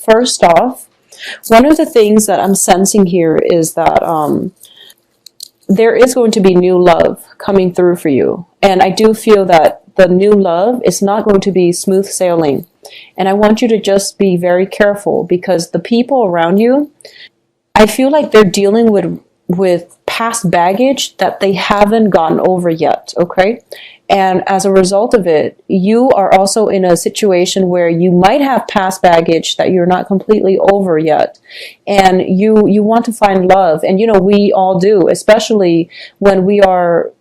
first off, one of the things that I'm sensing here is that there is going to be new love coming through for you. And I do feel that the new love is not going to be smooth sailing. And I want you to just be very careful, because the people around you, I feel like they're dealing with past baggage that they haven't gotten over yet, okay? And as a result of it, you are also in a situation where you might have past baggage that you're not completely over yet. And you want to find love. And, we all do, especially when we are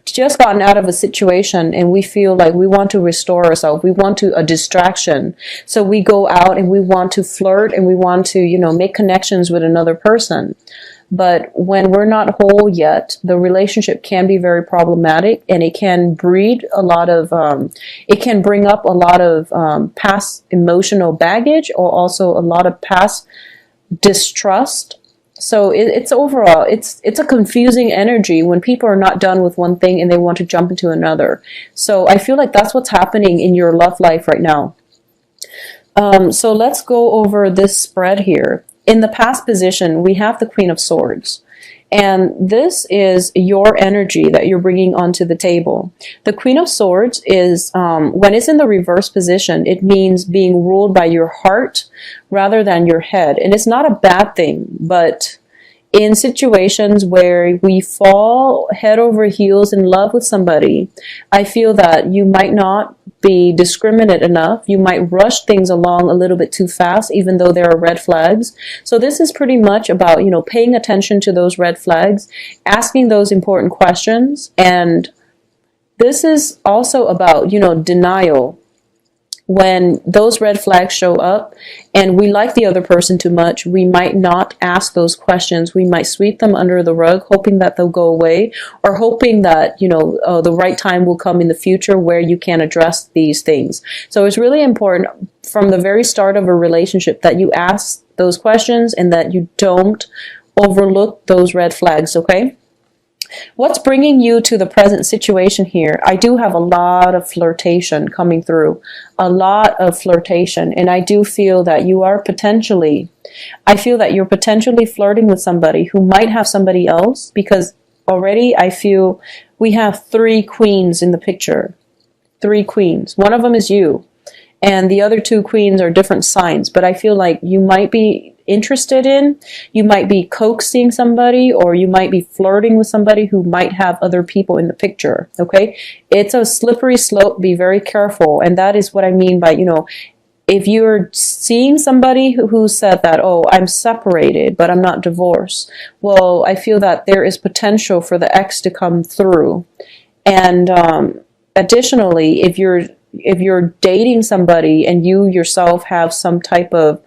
just gotten out of a situation and we feel like we want to restore ourselves. We want a distraction. So we go out and we want to flirt and we want to, make connections with another person. But when we're not whole yet, the relationship can be very problematic, and it can breed a lot of, it can bring up a lot of past emotional baggage, or also a lot of past distrust. So it's overall, it's a confusing energy when people are not done with one thing and they want to jump into another. So I feel like that's what's happening in your love life right now. So let's go over this spread here. In the past position, we have the Queen of Swords. And this is your energy that you're bringing onto the table. The Queen of Swords is, when it's in the reverse position, it means being ruled by your heart rather than your head. And it's not a bad thing, but in situations where we fall head over heels in love with somebody, I feel that you might not be discriminate enough. You might rush things along a little bit too fast, even though there are red flags. So this is pretty much about, paying attention to those red flags, asking those important questions. And this is also about, denial. When those red flags show up and we like the other person too much, we might not ask those questions. We might sweep them under the rug, hoping that they'll go away, or hoping that, the right time will come in the future where you can address these things. So it's really important from the very start of a relationship that you ask those questions and that you don't overlook those red flags, okay? What's bringing you to the present situation here? I do have a lot of flirtation coming through, a lot of flirtation. And I do feel that you're potentially flirting with somebody who might have somebody else, because already I feel we have 3 queens in the picture. 3 queens. One of them is you. And the other 2 queens are different signs. But I feel like you might be interested in, you might be coaxing somebody, or you might be flirting with somebody who might have other people in the picture, okay? It's a slippery slope. Be very careful. And that is what I mean by, if you're seeing somebody who said that, oh, I'm separated, but I'm not divorced. Well, I feel that there is potential for the ex to come through. And additionally, if you're dating somebody and you yourself have some type of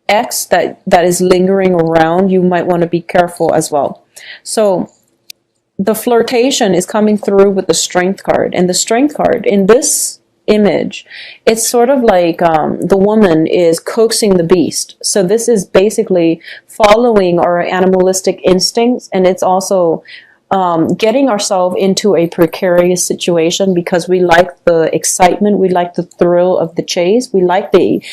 ex that is lingering around, you might want to be careful as well. So the flirtation is coming through with the Strength card. And the Strength card in this image, it's sort of like the woman is coaxing the beast. So this is basically following our animalistic instincts, and it's also getting ourselves into a precarious situation because we like the excitement, we like the thrill of the chase, we like the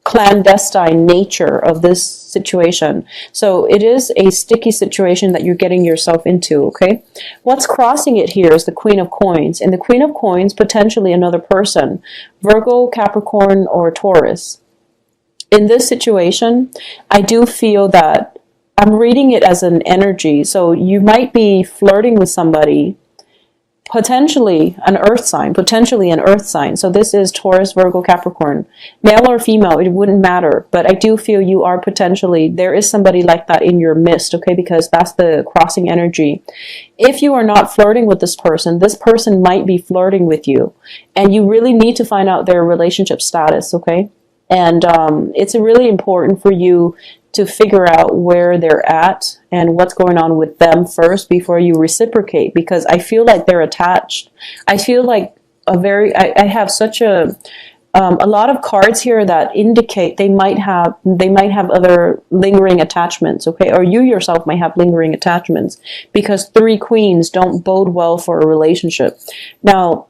clandestine nature of this situation. So it is a sticky situation that you're getting yourself into, okay? What's crossing it here is the Queen of Coins. And the Queen of Coins, potentially another person, Virgo, Capricorn, or Taurus. In this situation, I do feel that I'm reading it as an energy. So you might be flirting with somebody, potentially an earth sign. So this is Taurus, Virgo, Capricorn. Male or female, it wouldn't matter. But I do feel you are there is somebody like that in your midst, okay? Because that's the crossing energy. If you are not flirting with this person might be flirting with you. And you really need to find out their relationship status, okay? And it's really important for you to figure out where they're at and what's going on with them first before you reciprocate, because I feel like they're attached. I feel like I have such a lot of cards here that indicate they might have other lingering attachments, okay? Or you yourself might have lingering attachments, because 3 queens don't bode well for a relationship. Now,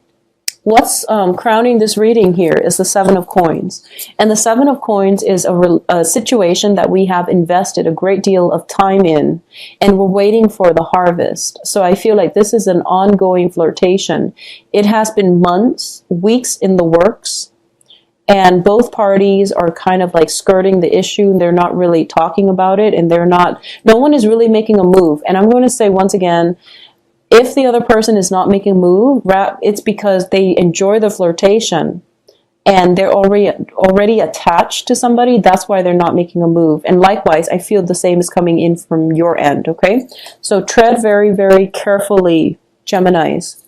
What's crowning this reading here is the Seven of Coins. And the Seven of Coins is a situation that we have invested a great deal of time in, and we're waiting for the harvest. So I feel like this is an ongoing flirtation. It has been months, weeks in the works, and both parties are kind of like skirting the issue. They're not really talking about it, and no one is really making a move. And I'm going to say once again, if the other person is not making a move, it's because they enjoy the flirtation and they're already attached to somebody. That's why they're not making a move. And likewise, I feel the same is coming in from your end, okay? So tread very, very carefully, Geminis.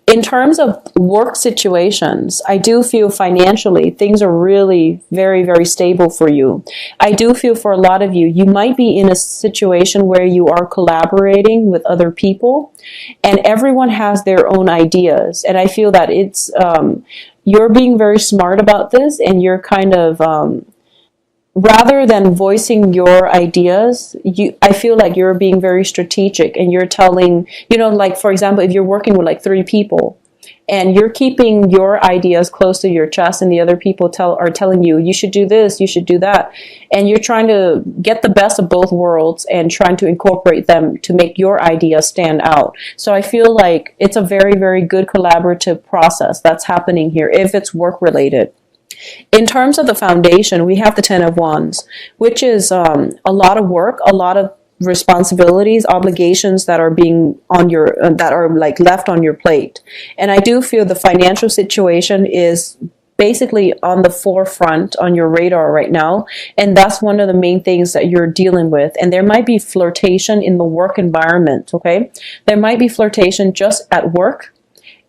In terms of work situations, I do feel financially things are really very, very stable for you. I do feel for a lot of you, you might be in a situation where you are collaborating with other people and everyone has their own ideas. And I feel that you're being very smart about this, and you're kind of, rather than voicing your ideas, I feel like you're being very strategic, and you're telling, like, for example, if you're working with like 3 people and you're keeping your ideas close to your chest, and the other people are telling you, you should do this, you should do that. And you're trying to get the best of both worlds and trying to incorporate them to make your idea stand out. So I feel like it's a very, very good collaborative process that's happening here if it's work related. In terms of the foundation, we have the Ten of Wands, which is a lot of work, a lot of responsibilities, obligations that are that are like left on your plate. And I do feel the financial situation is basically on the forefront on your radar right now, and that's one of the main things that you're dealing with. And there might be flirtation in the work environment, okay? There might be flirtation just at work.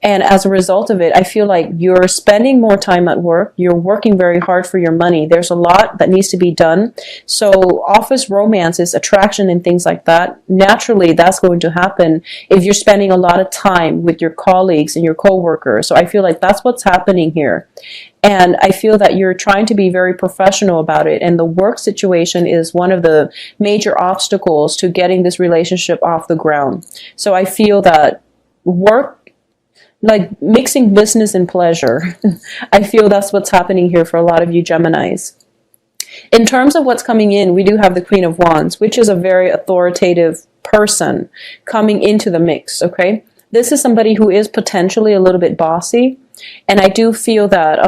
And as a result of it, I feel like you're spending more time at work. You're working very hard for your money. There's a lot that needs to be done. So office romances, attraction, and things like that, naturally that's going to happen if you're spending a lot of time with your colleagues and your coworkers. So I feel like that's what's happening here. And I feel that you're trying to be very professional about it. And the work situation is one of the major obstacles to getting this relationship off the ground. So I feel that work, like mixing business and pleasure. I feel that's what's happening here for a lot of you Geminis. In terms of what's coming in, we do have the Queen of Wands, which is a very authoritative person coming into the mix, okay? This is somebody who is potentially a little bit bossy. And I do feel that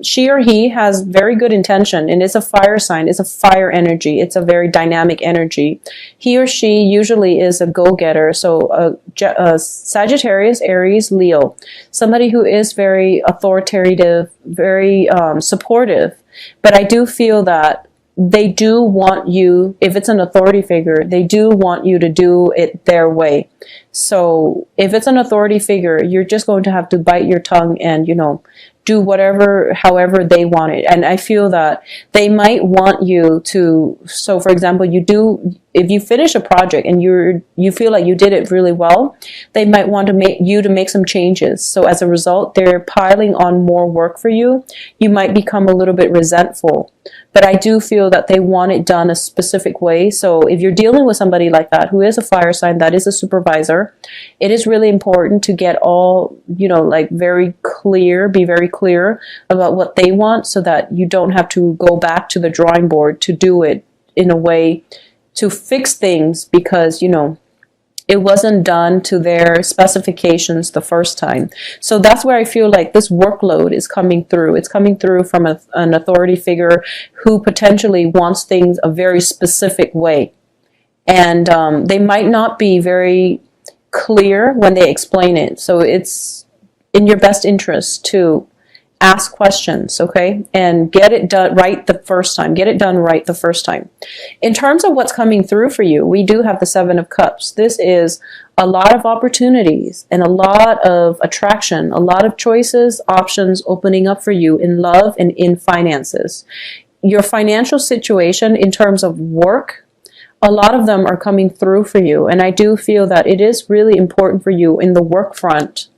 she or he has very good intention, and it's a fire sign. It's a fire energy. It's a very dynamic energy. He or she usually is a go-getter. So Sagittarius, Aries, Leo, somebody who is very authoritative, very supportive. But I do feel that they do want you, if it's an authority figure, they do want you to do it their way. So if it's an authority figure, you're just going to have to bite your tongue and, do however they want it. And I feel that they might want you to, so for example, if you finish a project and you feel like you did it really well, they might want to make some changes. So as a result, they're piling on more work for you. You might become a little bit resentful. But I do feel that they want it done a specific way. So if you're dealing with somebody like that, who is a fire sign, that is a supervisor, it is really important to get all, like be very clear about what they want, so that you don't have to go back to the drawing board to do it in a way to fix things because, it wasn't done to their specifications the first time. So that's where I feel like this workload is coming through. It's coming through from an authority figure who potentially wants things a very specific way. And they might not be very clear when they explain it. So it's in your best interest to ask questions, okay? And get it done right the first time. Get it done right the first time. In terms of what's coming through for you, we do have the Seven of Cups. This is a lot of opportunities and a lot of attraction, a lot of choices, options opening up for you in love and in finances. Your financial situation in terms of work, a lot of them are coming through for you. And I do feel that it is really important for you in the work front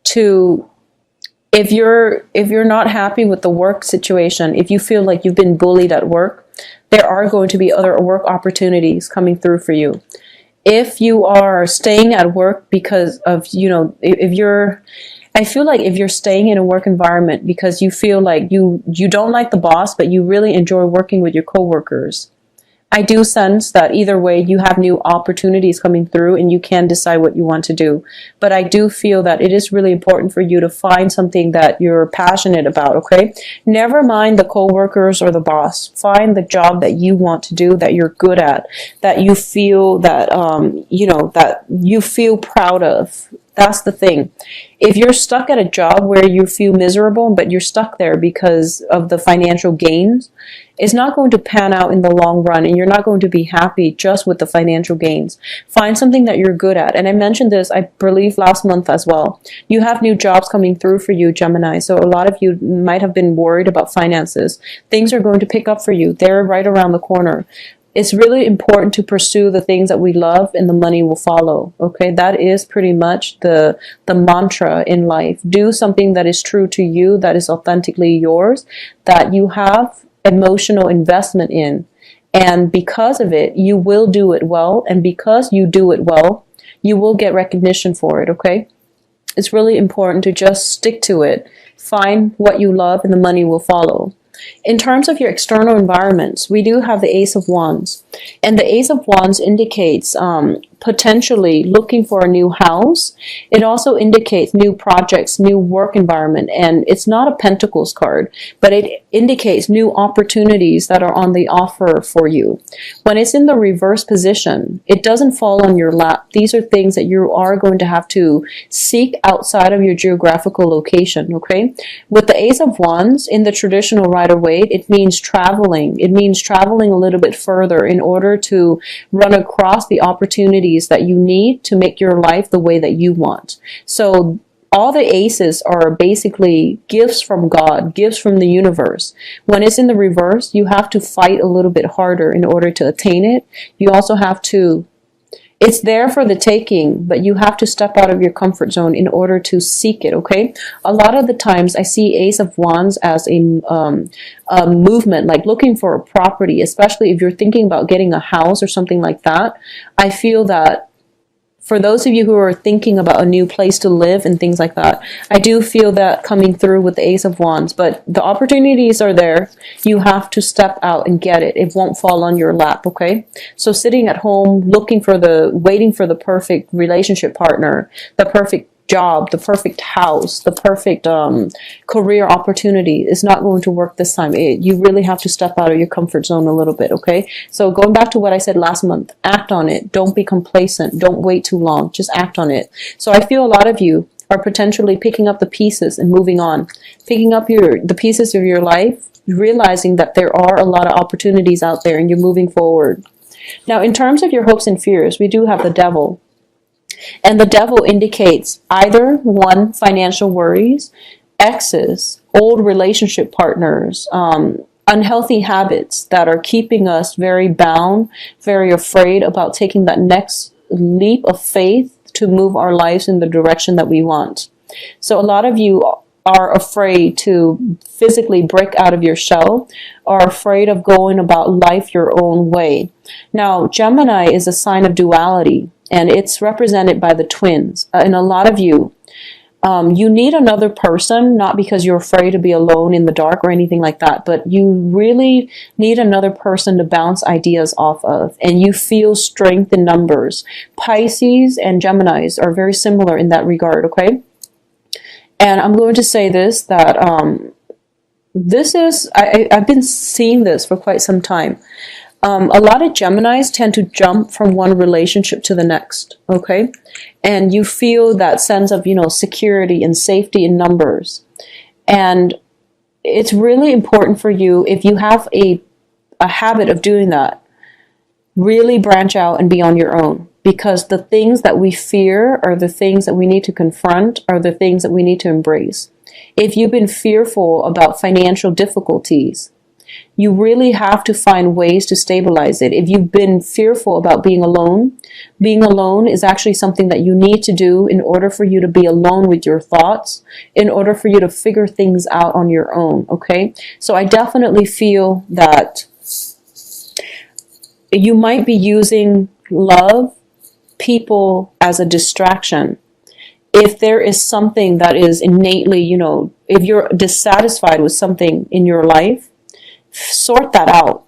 to, if you're not happy with the work situation, if you feel like you've been bullied at work, there are going to be other work opportunities coming through for you. If you are staying at work because of, if you're, I feel like if you're staying in a work environment because you feel like you don't like the boss, but you really enjoy working with your coworkers, I do sense that either way you have new opportunities coming through and you can decide what you want to do. But I do feel that it is really important for you to find something that you're passionate about, okay? Never mind the coworkers or the boss. Find the job that you want to do, that you're good at, that you feel that, that you feel proud of. That's the thing. If you're stuck at a job where you feel miserable, but you're stuck there because of the financial gains, it's not going to pan out in the long run, and you're not going to be happy just with the financial gains. Find something that you're good at. And I mentioned this, I believe, last month as well. You have new jobs coming through for you, Gemini. So a lot of you might have been worried about finances. Things are going to pick up for you. They're right around the corner. It's really important to pursue the things that we love, and the money will follow. Okay, that is pretty much the mantra in life. Do something that is true to you, that is authentically yours, that you have emotional investment in. And because of it, you will do it well. And because you do it well, you will get recognition for it. Okay, it's really important to just stick to it. Find what you love, and the money will follow. In terms of your external environments, we do have the Ace of Wands. And the Ace of Wands indicates potentially looking for a new house. It also indicates new projects, new work environment. And it's not a Pentacles card, but it indicates new opportunities that are on the offer for you. When it's in the reverse position, it doesn't fall on your lap. These are things that you are going to have to seek outside of your geographical location, okay? With the Ace of Wands, in the traditional Rider-Waite, it means traveling. It means traveling a little bit further in order to run across the opportunities that you need to make your life the way that you want. So all the aces are basically gifts from God, gifts from the universe. When it's in the reverse, you have to fight a little bit harder in order to attain it. You also have to, it's there for the taking, but you have to step out of your comfort zone in order to seek it, okay? A lot of the times I see Ace of Wands as a movement, like looking for a property, especially if you're thinking about getting a house or something like that. I feel that for those of you who are thinking about a new place to live and things like that, I do feel that coming through with the Ace of Wands. But the opportunities are there. You have to step out and get it. It won't fall on your lap, okay? So sitting at home, waiting for the perfect relationship partner, the perfect job, the perfect house, the perfect career opportunity is not going to work this time. You really have to step out of your comfort zone a little bit, okay? So going back to what I said last month, act on it. Don't be complacent. Don't wait too long. Just act on it. So I feel a lot of you are potentially picking up the pieces and moving on. Picking up the pieces of your life, realizing that there are a lot of opportunities out there and you're moving forward. Now, in terms of your hopes and fears, we do have the Devil. And the Devil indicates either one, financial worries, exes, old relationship partners, unhealthy habits that are keeping us very bound, very afraid about taking that next leap of faith to move our lives in the direction that we want. So a lot of you are afraid to physically break out of your shell, are afraid of going about life your own way. Now, Gemini is a sign of duality, and it's represented by the twins. And a lot of you, you need another person, not because you're afraid to be alone in the dark or anything like that, but you really need another person to bounce ideas off of, and you feel strength in numbers. Pisces and Geminis are very similar in that regard, okay? And I'm going to say this, that I've been seeing this for quite some time. A lot of Geminis tend to jump from one relationship to the next, okay? And you feel that sense of, security and safety in numbers. And it's really important for you, if you have a habit of doing that, really branch out and be on your own. Because the things that we fear are the things that we need to confront, are the things that we need to embrace. If you've been fearful about financial difficulties, you really have to find ways to stabilize it. If you've been fearful about being alone is actually something that you need to do in order for you to be alone with your thoughts, in order for you to figure things out on your own, okay? So I definitely feel that you might be using love, people as a distraction. if there is something that is innately, if you're dissatisfied with something in your life, sort that out.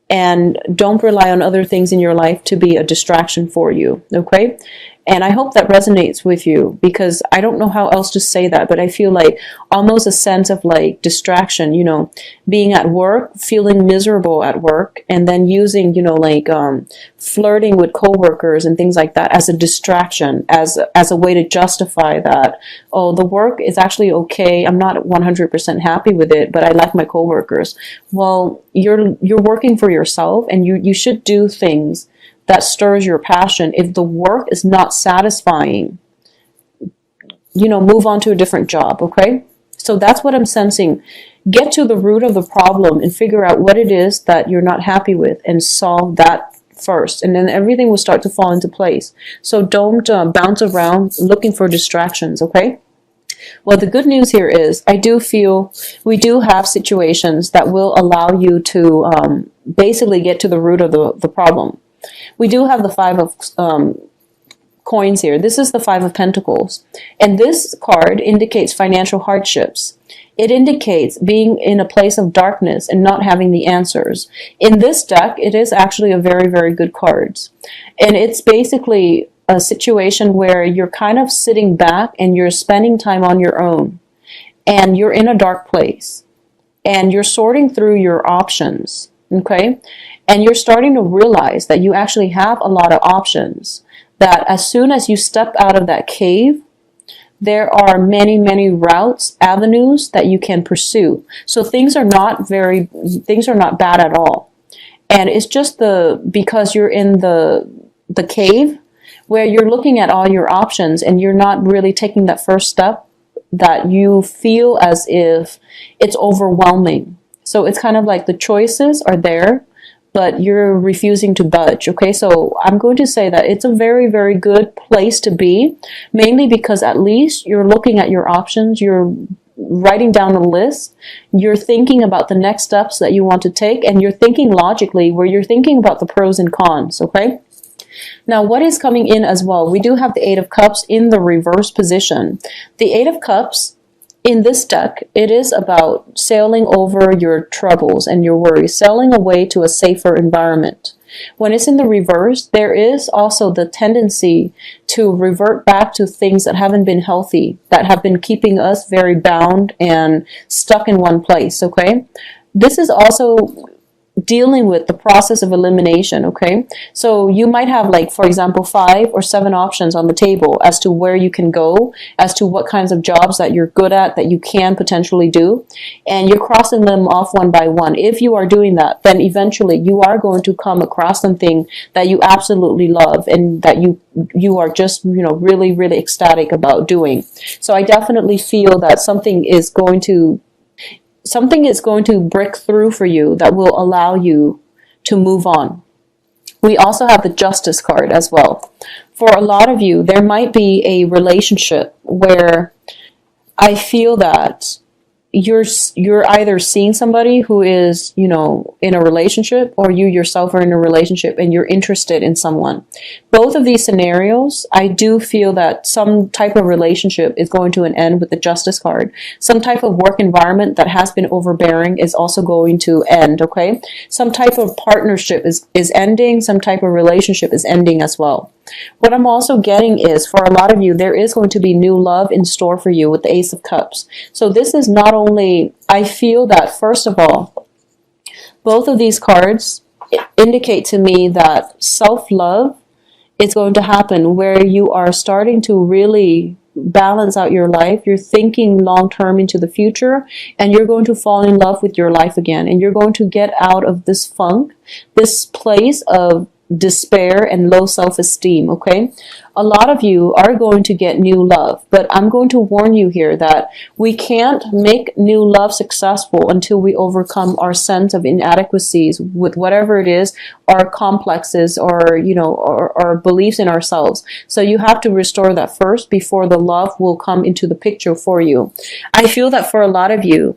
And don't rely on other things in your life to be a distraction for you, okay? And I hope that resonates with you, because I don't know how else to say that, but I feel like almost a sense of like distraction, being at work, feeling miserable at work, and then using, flirting with coworkers and things like that as a distraction, as a way to justify that, oh, the work is actually okay. I'm not 100% happy with it, but I like my coworkers. Well, you're working for yourself, and you should do things that stirs your passion. If the work is not satisfying, move on to a different job, okay? So that's what I'm sensing. Get to the root of the problem and figure out what it is that you're not happy with and solve that first. And then everything will start to fall into place. So don't bounce around looking for distractions, okay? Well, the good news here is I do feel we do have situations that will allow you to basically get to the root of the problem. We do have the Five of coins here. This is the Five of Pentacles. And this card indicates financial hardships. It indicates being in a place of darkness and not having the answers. In this deck, it is actually a very, very good card. And it's basically a situation where you're kind of sitting back and you're spending time on your own. And you're in a dark place. And you're sorting through your options. Okay? And you're starting to realize that you actually have a lot of options. That as soon as you step out of that cave, there are many, many routes, avenues that you can pursue. So things are not bad at all. And it's just because you're in the cave where you're looking at all your options and you're not really taking that first step, that you feel as if it's overwhelming. So it's kind of like the choices are there, but you're refusing to budge, okay? So I'm going to say that it's a very, very good place to be, mainly because at least you're looking at your options, you're writing down a list, you're thinking about the next steps that you want to take, and you're thinking logically, where you're thinking about the pros and cons, okay? Now, what is coming in as well? We do have the Eight of Cups in the reverse position. The Eight of Cups, in this deck, it is about sailing over your troubles and your worries, sailing away to a safer environment. When it's in the reverse, there is also the tendency to revert back to things that haven't been healthy, that have been keeping us very bound and stuck in one place, okay? This is also dealing with the process of elimination, okay? So you might have, like, for example, 5 or 7 options on the table as to where you can go, as to what kinds of jobs that you're good at, that you can potentially do, and you're crossing them off one by one. If you are doing that, then eventually you are going to come across something that you absolutely love and that you are just, really, really ecstatic about doing. So I definitely feel that something is going to break through for you that will allow you to move on. We also have the Justice card as well. For a lot of you, there might be a relationship where I feel that you're either seeing somebody who is, in a relationship, or you yourself are in a relationship and you're interested in someone. Both of these scenarios, I do feel that some type of relationship is going to an end with the Justice card. Some type of work environment that has been overbearing is also going to end, okay? Some type of partnership is ending. Some type of relationship is ending as well. What I'm also getting is, for a lot of you, there is going to be new love in store for you with the Ace of Cups. So this is not only, I feel that, first of all, both of these cards indicate to me that self-love is going to happen, where you are starting to really balance out your life. You're thinking long-term into the future, and you're going to fall in love with your life again. And you're going to get out of this funk, this place of despair and low self-esteem, okay? A lot of you are going to get new love, but I'm going to warn you here that we can't make new love successful until we overcome our sense of inadequacies with whatever it is, our complexes, or, our beliefs in ourselves. So you have to restore that first before the love will come into the picture for you. I feel that for a lot of you,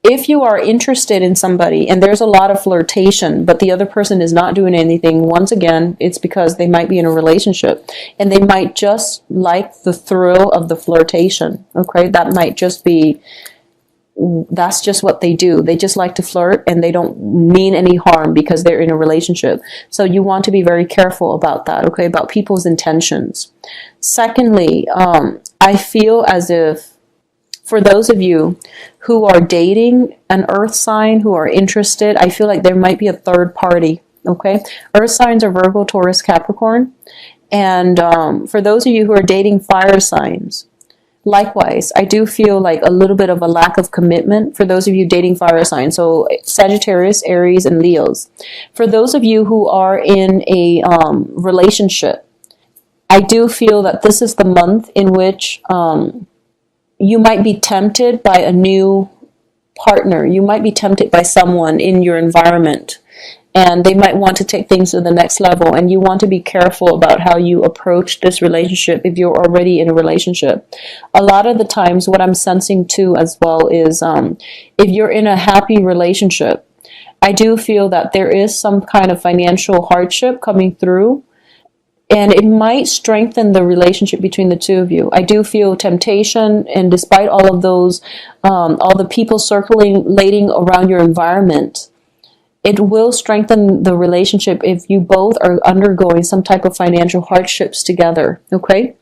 if you are interested in somebody and there's a lot of flirtation, but the other person is not doing anything, once again, it's because they might be in a relationship and they might just like the thrill of the flirtation. Okay, that might just be, that's just what they do. They just like to flirt and they don't mean any harm because they're in a relationship. So you want to be very careful about that, okay, about people's intentions. Secondly, I feel as if for those of you who are dating an earth sign, who are interested, I feel like there might be a third party, okay? Earth signs are Virgo, Taurus, Capricorn. And for those of you who are dating fire signs, likewise, I do feel like a little bit of a lack of commitment for those of you dating fire signs. So Sagittarius, Aries, and Leos. For those of you who are in a relationship, I do feel that this is the month in which you might be tempted by a new partner. You might be tempted by someone in your environment, and they might want to take things to the next level, and you want to be careful about how you approach this relationship if you're already in a relationship. A lot of the times what I'm sensing too as well is if you're in a happy relationship, I do feel that there is some kind of financial hardship coming through, and it might strengthen the relationship between the two of you. I do feel temptation, and despite all of those, all the people circulating around your environment, it will strengthen the relationship if you both are undergoing some type of financial hardships together, okay?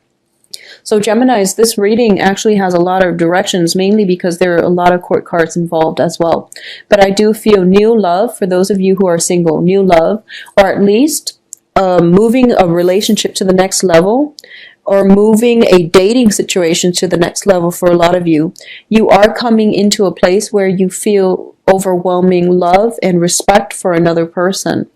So Geminis, this reading actually has a lot of directions, mainly because there are a lot of court cards involved as well. But I do feel new love for those of you who are single, new love, or at least moving a relationship to the next level, or moving a dating situation to the next level for a lot of you. You are coming into a place where you feel overwhelming love and respect for another person.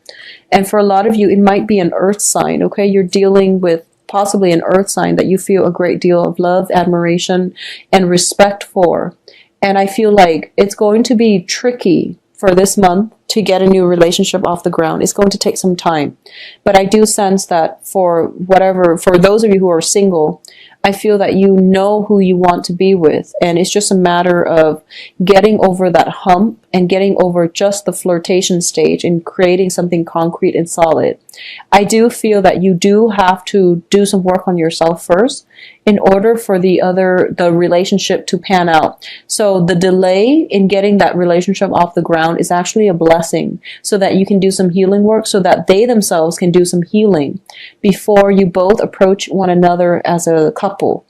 And for a lot of you, it might be an earth sign, okay? You're dealing with possibly an earth sign that you feel a great deal of love, admiration, and respect for. And I feel like it's going to be tricky for this month to get a new relationship off the ground. It's going to take some time. But I do sense that for those of you who are single, I feel that you know who you want to be with. And it's just a matter of getting over that hump and getting over just the flirtation stage and creating something concrete and solid. I do feel that you do have to do some work on yourself first in order for the relationship to pan out. So the delay in getting that relationship off the ground is actually a blessing, so that you can do some healing work, so that they themselves can do some healing before you both approach one another as a couple.